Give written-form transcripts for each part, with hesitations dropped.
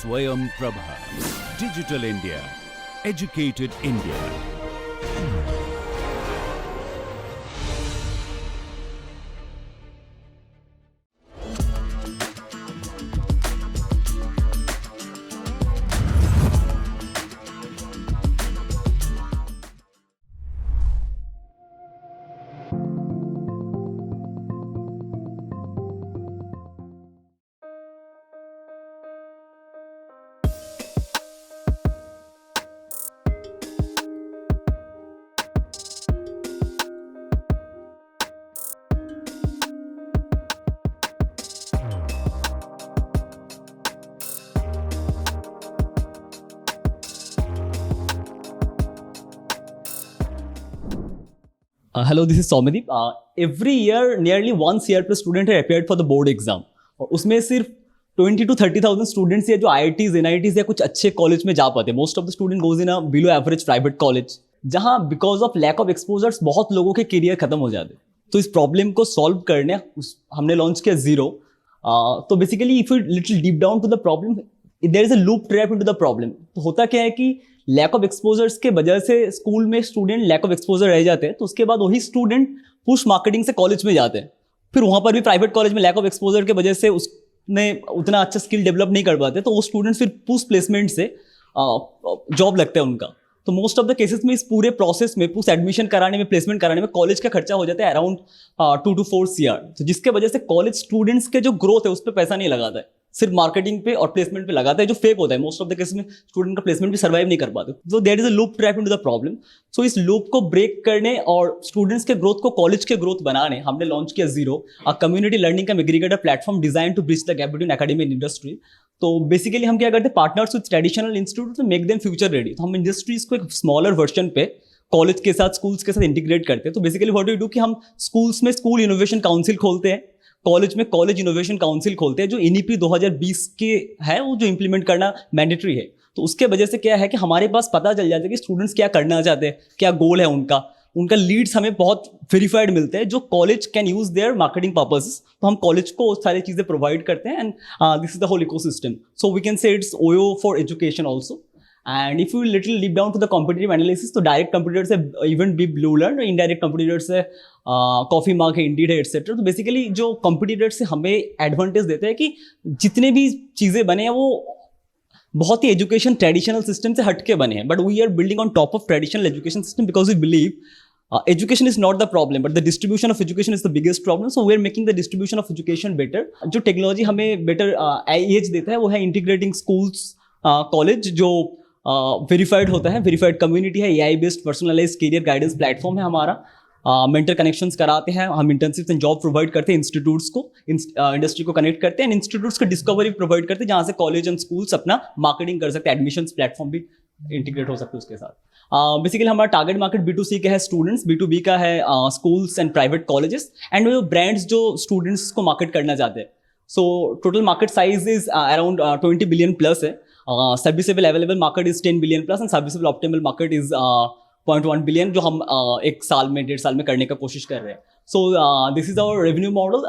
Swayam Prabha. Digital India. Educated India. Hello, this is Soumyadeep. Every year, nearly 1 CR+ student have appeared for the board exam. और उसमें सिर्फ 20 to 30,000 students या जो IITs, NITs या कुछ अच्छे college में जा पाते हैं. Most of the student goes in a below average private college, जहाँ because of lack of exposures बहुत लोगों के करियर खत्म हो जाते हैं. तो इस प्रॉब्लम को सॉल्व करने हमने लॉन्च किया जीरो. तो basically if you little deep down to the problem, there is a loop trap into the problem. तो होता क्या है कि लैक ऑफ एक्सपोजर्स के वजह से स्कूल में स्टूडेंट लैक ऑफ एक्सपोजर रह जाते हैं. तो उसके बाद वही स्टूडेंट पुश मार्केटिंग से कॉलेज में जाते हैं. फिर वहाँ पर भी प्राइवेट कॉलेज में लैक ऑफ एक्सपोजर के वजह से उसने उतना अच्छा स्किल डेवलप नहीं कर पाते. तो वो स्टूडेंट्स फिर पुश प्लेसमेंट से जॉब लगता है उनका. तो मोस्ट ऑफ द केसेस में इस पूरे प्रोसेस में पुश एडमिशन कराने में, प्लेसमेंट कराने में कॉलेज का खर्चा हो जाता है अराउंड 2 to 4 CR. तो जिसके वजह से कॉलेज स्टूडेंट्स के जो ग्रोथ है उस पर पैसा नहीं लगाता है, सिर्फ मार्केटिंग पे और प्लेसमेंट पे लगाता है, जो फेक होता है. मोस्ट ऑफ द केस में स्टूडेंट का प्लेसमेंट भी सर्वाइव नहीं कर पाते. तो there is a loop trap into the problem. So इस लूप को ब्रेक करने और स्टूडेंट्स के ग्रोथ को कॉलेज के ग्रोथ बनाने हमने लॉन्च किया जीरो, अ कम्युनिटी लर्निंग का aggregator platform design to bridge the gap between academy and industry. तो बेसिकली हम क्या करते हैं, partners with traditional institute to make them future ready. तो हम इंडस्ट्रीज को एक स्मॉलर वर्जन पे कॉलेज के साथ, स्कूल्स के साथ इंटीग्रेट करते हैं. तो बेसिकली व्हाट डू कि हम स्कूल्स में स्कूल इनोवेशन काउंसिल खोलते हैं, कॉलेज में कॉलेज इनोवेशन काउंसिल खोलते हैं, जो NEP 2020 के है वो जो इंप्लीमेंट करना मैंडेटरी है. तो उसके वजह से क्या है कि हमारे पास पता चल जाता है कि स्टूडेंट्स क्या करना चाहते हैं, क्या गोल है उनका लीड्स हमें बहुत वेरीफाइड मिलते हैं जो college can use their marketing purposes. तो हम कॉलेज को वो सारी चीज़ें प्रोवाइड करते हैं. And this is the whole ecosystem. So we can say it's OYO for education also. And if you little deep down to the competitive analysis, तो direct competitors है even be blue learn, indirect competitors है coffee mark है, Indeed है, etcetera. तो basically जो competitors से हमें advantage देते हैं कि जितने भी चीज़ें बने हैं वो बहुत ही एजुकेशन ट्रेडिशनल सिस्टम से हटके बने हैं. But we are building on top of traditional education system because we believe education is not the problem, but the distribution of education is the biggest problem. So we are making the distribution of education better. जो technology हमें better edge देता है वो है integrating schools, college जो verified होता है, verified community है, AI based personalize career guidance platform है हमारा. मेंटर कनेक्शंस कराते हैं हम, इंटर्नशिप्स एंड जॉब प्रोवाइड करते हैं इंस्टीट्यूट्स को, इंडस्ट्री को कनेक्ट करते हैं, एंड इंस्टीट्यूट्स को डिस्कवरी प्रोवाइड करते हैं जहाँ से कॉलेज एंड स्कूल्स अपना मार्केटिंग कर सकते हैं. एडमिशंस प्लेटफॉर्म भी इंटीग्रेट हो सकते हैं उसके साथ. बेसिकली हमारा टारगेट मार्केट B2C का है स्टूडेंट्स, B2B का है schools and private colleges, and वो ब्रांड्स जो स्टूडेंट्स को मार्केट करना चाहते हैं. So total market size is around 20 billion plus है. Serviceable available market is 10 billion plus, and serviceable optimal market is 0.1 billion, जो हम एक साल में, 1.5 साल में करने का कोशिश कर रहे हैं. So this is our revenue model.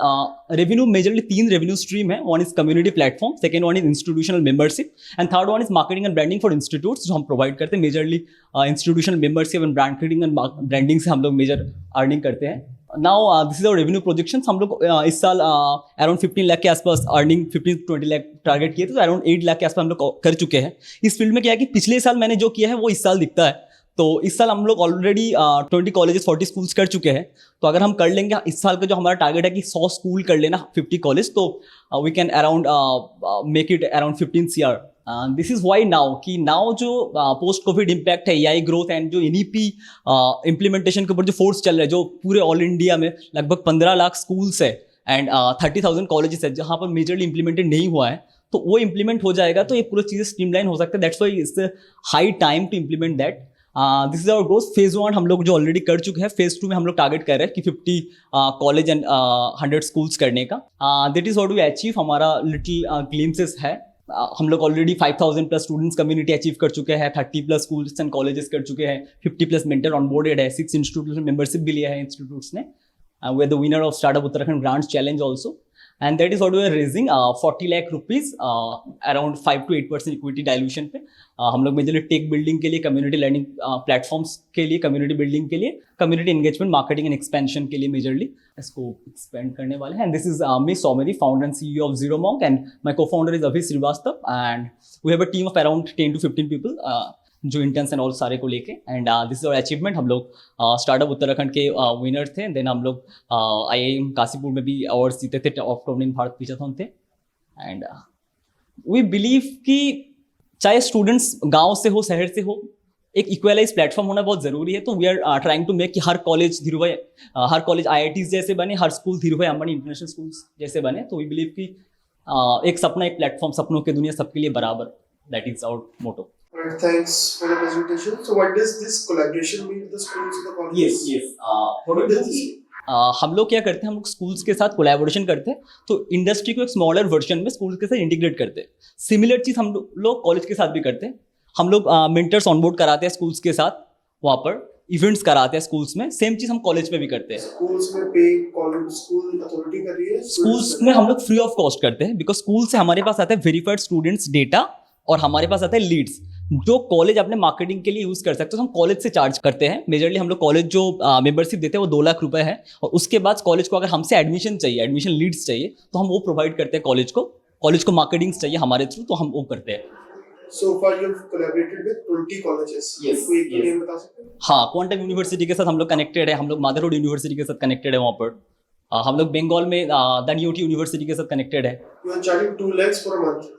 Revenue majorly 3 revenue stream है. One is community platform, second one is institutional membership, and third one is marketing and branding for institutes, जो हम प्रोवाइड करते हैं. Majorly institutional membership and marketing and branding से हम लोग major earning करते हैं. Now this is our revenue projection. हम लोग इस साल अराउंड 15 लाख के आसपास अर्निंग, 15 to 20 लाख टारगेट किए थे. तो अराउंड 8 लाख के आसपास हम लोग कर चुके हैं. इस फील्ड में क्या है कि पिछले साल मैंने जो किया है वो इस साल दिखता है. तो इस साल हम लोग ऑलरेडी 20 कॉलेजेस 40 स्कूल्स कर चुके हैं. तो अगर हम कर लेंगे इस साल का जो हमारा टारगेट है कि 100 स्कूल कर लेना, 50 कॉलेज, तो we can around make it around 15 CR. This is why now जो पोस्ट कोविड इम्पैक्ट है, AI ग्रोथ एंड जो NEP इम्प्लीमेंटेशन के ऊपर जो फोर्स चल रहा है, जो पूरे ऑल इंडिया में लगभग 15 लाख स्कूल्स है एंड 30,000 कॉलेजेस है जहाँ पर मेजरली इंप्लीमेंटेड नहीं हुआ है. तो वो इंप्लीमेंट हो जाएगा तो ये पूरी चीज़ें स्ट्रीमलाइन हो सकता है. That's why it's high time to implement that. This is our growth. Phase 1 हम लोग जो ऑलरेडी कर चुके हैं. फेज 2 में हम लोग टारगेट कर रहे हैं कि 50 कॉलेज एंड 100 स्कूल्स करने का. That is what we achieve. हमारा लिटिल ग्लिम्सेस है. हम लोग already 5,000 plus students community achieve कर चुके हैं, 30 प्लस स्कूल्स एंड कॉलेजेस कर चुके हैं, 50 प्लस मेंटर ऑनबोर्डेड है, 6 इंस्टीट्यूट मेंबरशिप भी लिया है इंस्टीट्यूट्स ने. We are the winner of startup Uttarakhand grants challenge also. and that is what we are raising 40 lakh rupees around 5 to 8% equity dilution पे हम लोग मेजरली टेक बिल्डिंग के लिए, कम्युनिटी लर्निंग प्लेटफॉर्म्स के लिए, कम्युनिटी बिल्डिंग के लिए, community engagement, marketing and expansion के लिए मेजरली इसको एक्सपेंड करने वाले हैं. And this is me Saumeri, founder and CEO of Zero Monk, and my co-founder is Abhi Srivastava, and we have a team of around 10 to 15 people जो interns and all सारे को लेके. And this is our achievement. हम लोग startup Uttarakhand के winner थे. Then हम लोग IIM काशीपुर में भी अवार्ड्स जीते थे, ऑफ टॉप इन भारत पीछाथॉन थे. एंड वी बिलीव कि चाहे स्टूडेंट्स गांव से हो, शहर से हो, एक इक्वलाइज प्लेटफॉर्म होना बहुत ज़रूरी है. तो we are trying to make कि हर कॉलेज IITs जैसे बने, हर school Dhirubhai Ambani international schools जैसे बने. तो वी बिलीव कि एक सपना, एक प्लेटफॉर्म, सपनों की दुनिया सबके लिए बराबर. That is our motto. Alright, thanks for the presentation. So, what does this collaboration mean with the schools and the colleges? Yes. What does this mean? हम लोग क्या करते हैं, हम लोग स्कूल्स के साथ कोलैबोरेशन करते हैं. तो इंडस्ट्री को एक स्मॉलर वर्जन में स्कूल्स के साथ इंटीग्रेट करते हैं. सिमिलर चीज़ हम लोग कॉलेज के साथ भी करते हैं. हम लोग मेंटर्स ऑनबोर्ड कराते हैं स्कूल्स के साथ, वहाँ पर इवेंट्स कराते हैं स्कूल्स में. सेम चीज़ हम कॉलेज में भी करते हैं. Schools में पे कॉलेज स्कूल अथॉरिटी कर रही है. स्कूल्स में हम लोग फ्री ऑफ कॉस्ट करते हैं, बिकॉज स्कूल से हमारे पास आता है वेरीफाइड स्टूडेंट्स डेटा, और हमारे पास आता है लीड्स जो कॉलेज अपने मार्केटिंग के लिए यूज कर सकते हो. तो हम कॉलेज से चार्ज करते हैं. मेजरली हम लोग कॉलेज जो मेंबरशिप देते हैं वो 2 लाख रुपए है, और उसके बाद कॉलेज को अगर हमसे एडमिशन चाहिए, एडमिशन लीड्स चाहिए, तो हम वो प्रोवाइड करते हैं कॉलेज को मार्केटिंग चाहिए हमारे थ्रू, तो हम वो करते हैं. So far you've collaborated with 20 colleges. Yes, कोई एक yes. name बता सकते हैं? हाँ, क्वांटम यूनिवर्सिटी के साथ हम लोग कनेक्टेड है. हम लोग माधवरोड यूनिवर्सिटी के साथ कनेक्टेड है. वहाँ पर हम लोग बंगाल में DUT यूनिवर्सिटी के साथ कनेक्टेड है. You are charging 2 lakhs for a month.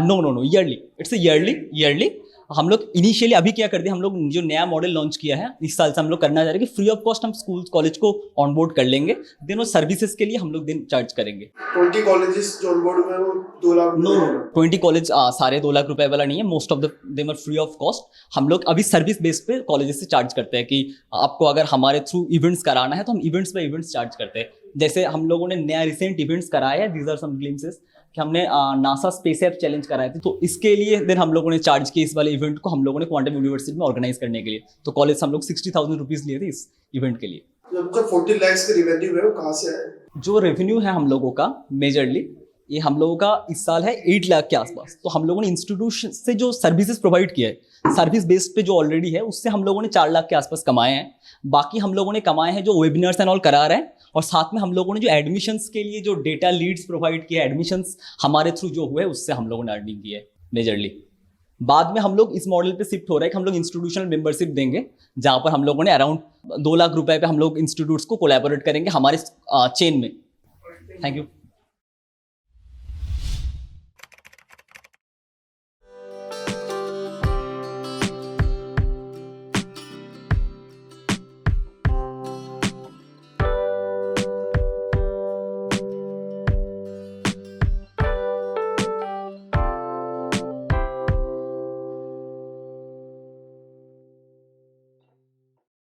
No yearly. It's yearly. हम लोग इनिशियली अभी क्या करते हैं, हम लोग जो नया मॉडल लॉन्च किया है इस साल से हम लोग करना चाह रहे हैं कि फ्री ऑफ कॉस्ट हम स्कूल कॉलेज को ऑनबोर्ड कर लेंगे. देन वो सर्विसेज के लिए हम लोग दिन चार्ज करेंगे. 20 colleges जो ऑनबोर्ड हुए हैं वो 2 लाख. नो 20 कॉलेज सारे 2 लाख रुपए वाला नहीं है. Most of them are free of cost. हम लोग अभी सर्विस बेस पे कॉलेजेस से चार्ज करते हैं कि आपको अगर हमारे थ्रू इवेंट्स कराना है तो हम इवेंट्स पे इवेंट्स चार्ज करते हैं. जैसे हम लोगों ने नया रिसेंट इवेंट्स कराया है, दीज आर सम ग्लिम्सेस, कि हमने नासा स्पेस ऐप चैलेंज कराए थे. तो इसके लिए देन हम लोगों ने चार्ज किया इस वाले इवेंट को, हम लोगों ने क्वांटम यूनिवर्सिटी में ऑर्गेनाइज करने के लिए. तो कॉलेज से हम लोग 60,000 रुपीज लिए थे इस इवेंट के लिए. जब 40 lakhs का रेवेन्यू है वो कहाँ से आया? जो रेवेन्यू है हम लोगों का मेजरली, ये हम लोगों का इस साल है 8 लाख के आसपास. तो हम लोगों ने इंस्टीट्यूशन से जो सर्विसेज प्रोवाइड किया है, सर्विस बेस्ड पे जो ऑलरेडी है, उससे हम लोगों ने 4 लाख के आसपास कमाए हैं. बाकी हम लोगों ने कमाए हैं जो वेबिनार्स एंड ऑल करा रहे हैं, और साथ में हम लोगों ने जो एडमिशन्स के लिए जो डेटा लीड्स प्रोवाइड किया, एडमिशन्स हमारे थ्रू जो हुए उससे हम लोगों ने अर्निंग की है मेजरली. बाद में हम लोग इस मॉडल पे शिफ्ट हो रहे हैं कि हम लोग इंस्टीट्यूशनल मेंबरशिप देंगे, जहाँ पर हम लोगों ने अराउंड 2 लाख रुपए पे हम लोग इंस्टीट्यूट्स को कोलैबोरेट करेंगे हमारे चेन में. Thank you.